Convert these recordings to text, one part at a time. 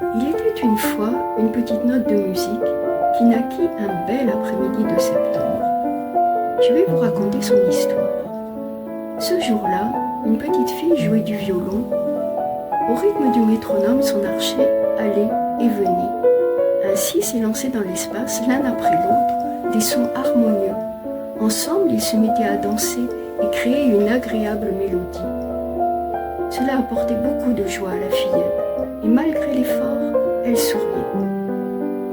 Il était une fois une petite note de musique qui naquit un bel après-midi de septembre. Je vais vous raconter son histoire. Ce jour-là, une petite fille jouait du violon. Au rythme du métronome, son archet allait et venait. Ainsi s'élançaient dans l'espace, l'un après l'autre, des sons harmonieux. Ensemble, ils se mettaient à danser et créer une agréable mélodie. Cela apportait beaucoup de joie à la fillette, et malgré l'effort, elle souriait.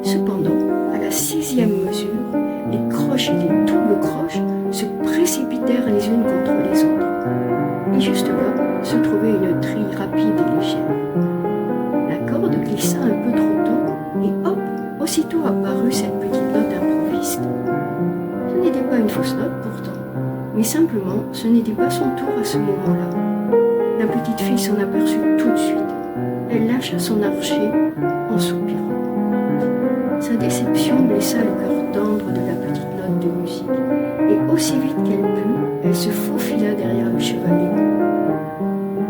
Cependant, à la 6e mesure, les croches et les doubles croches se précipitèrent les unes contre les autres. Et juste là, se trouvait une trille rapide et légère. La corde glissa un peu trop tôt, et hop, aussitôt apparut cette petite note improviste. Ce n'était pas une fausse note pourtant, mais simplement, ce n'était pas son tour à ce moment-là. La petite fille s'en aperçut tout de suite. Elle lâcha son archet en soupirant. Sa déception blessa le cœur tendre de la petite note de musique, et aussi vite qu'elle put, elle se faufila derrière le chevalet.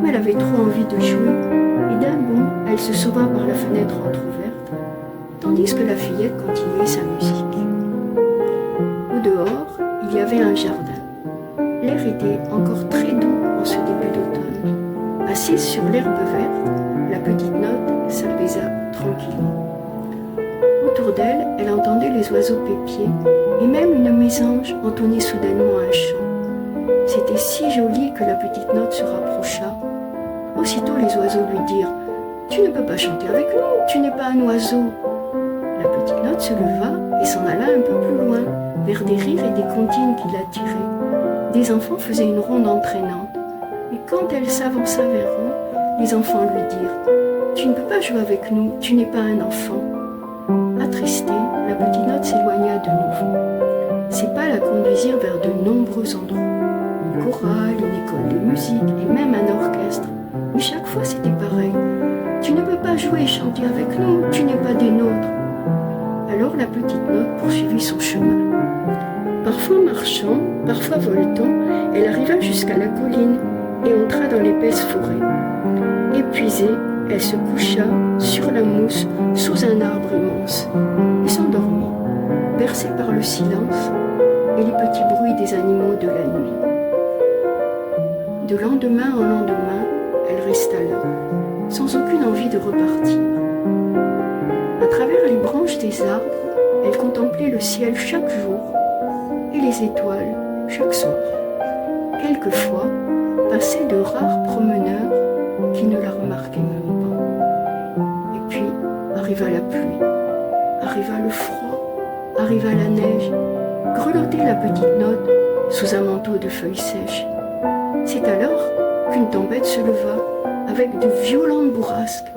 Mais elle avait trop envie de jouer, et d'un bond, elle se sauva par la fenêtre entr'ouverte, tandis que la fillette continuait sa musique. Au dehors, il y avait un jardin. L'air était encore très doux en ce début d'automne. Assise sur l'herbe verte, la petite note s'apaisa tranquillement. Autour d'elle, elle entendait les oiseaux pépier et même une mésange entonner soudainement un chant. C'était si joli que la petite note se rapprocha. Aussitôt les oiseaux lui dirent « Tu ne peux pas chanter avec nous, tu n'es pas un oiseau !» La petite note se leva et s'en alla un peu plus loin, vers des rires et des comptines qui l'attiraient. Des enfants faisaient une ronde entraînante, mais quand elle s'avança vers eux, les enfants lui dirent « Tu ne peux pas jouer avec nous, tu n'es pas un enfant !» Attristée, la petite note s'éloigna de nouveau. Ses pas la conduisirent vers de nombreux endroits. Une chorale, une école de musique et même un orchestre. Mais chaque fois c'était pareil. « Tu ne peux pas jouer et chanter avec nous, tu n'es pas des nôtres !» Alors la petite note poursuivit son chemin. Parfois marchant, parfois voletant, elle arriva jusqu'à la colline et entra dans l'épaisse forêt. Épuisée, elle se coucha sur la mousse sous un arbre immense et s'endormit, bercée par le silence et les petits bruits des animaux de la nuit. De lendemain en lendemain, elle resta là, sans aucune envie de repartir. À travers les branches des arbres, elle contemplait le ciel chaque jour et les étoiles chaque soir. Quelquefois, passaient de rares promeneurs qui ne la remarquaient même pas. Et puis, arriva la pluie, arriva le froid, arriva la neige, grelottait la petite note sous un manteau de feuilles sèches. C'est alors qu'une tempête se leva avec de violentes bourrasques.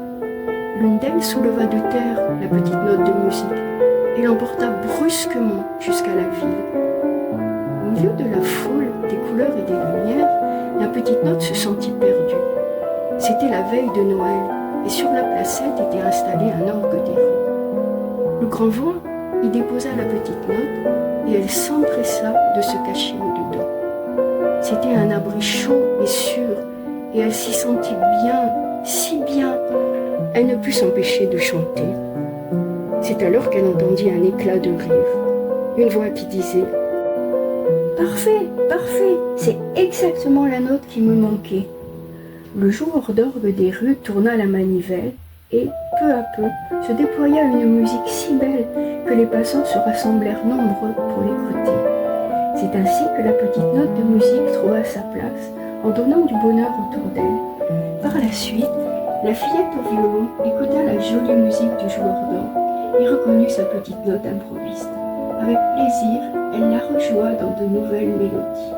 L'une d'elles souleva de terre la petite note de musique et l'emporta brusquement jusqu'à la ville. Au milieu de la foule, des couleurs et des lumières, la petite note se sentit perdue. C'était la veille de Noël et sur la placette était installé un orgue d'airain. Le grand vent y déposa la petite note et elle s'empressa de se cacher au-dedans. C'était un abri chaud et sûr et elle s'y sentit bien, si bien. Elle ne put s'empêcher de chanter. C'est alors qu'elle entendit un éclat de rire. Une voix qui disait « Parfait, parfait, c'est exactement la note qui me manquait. » Le joueur d'orgue des rues tourna la manivelle et, peu à peu, se déploya une musique si belle que les passants se rassemblèrent nombreux pour l'écouter. C'est ainsi que la petite note de musique trouva sa place en donnant du bonheur autour d'elle. Par la suite, la fillette au violon écouta la jolie musique du joueur d'orgue et reconnut sa petite note improviste. Avec plaisir, elle la rejoua dans de nouvelles mélodies.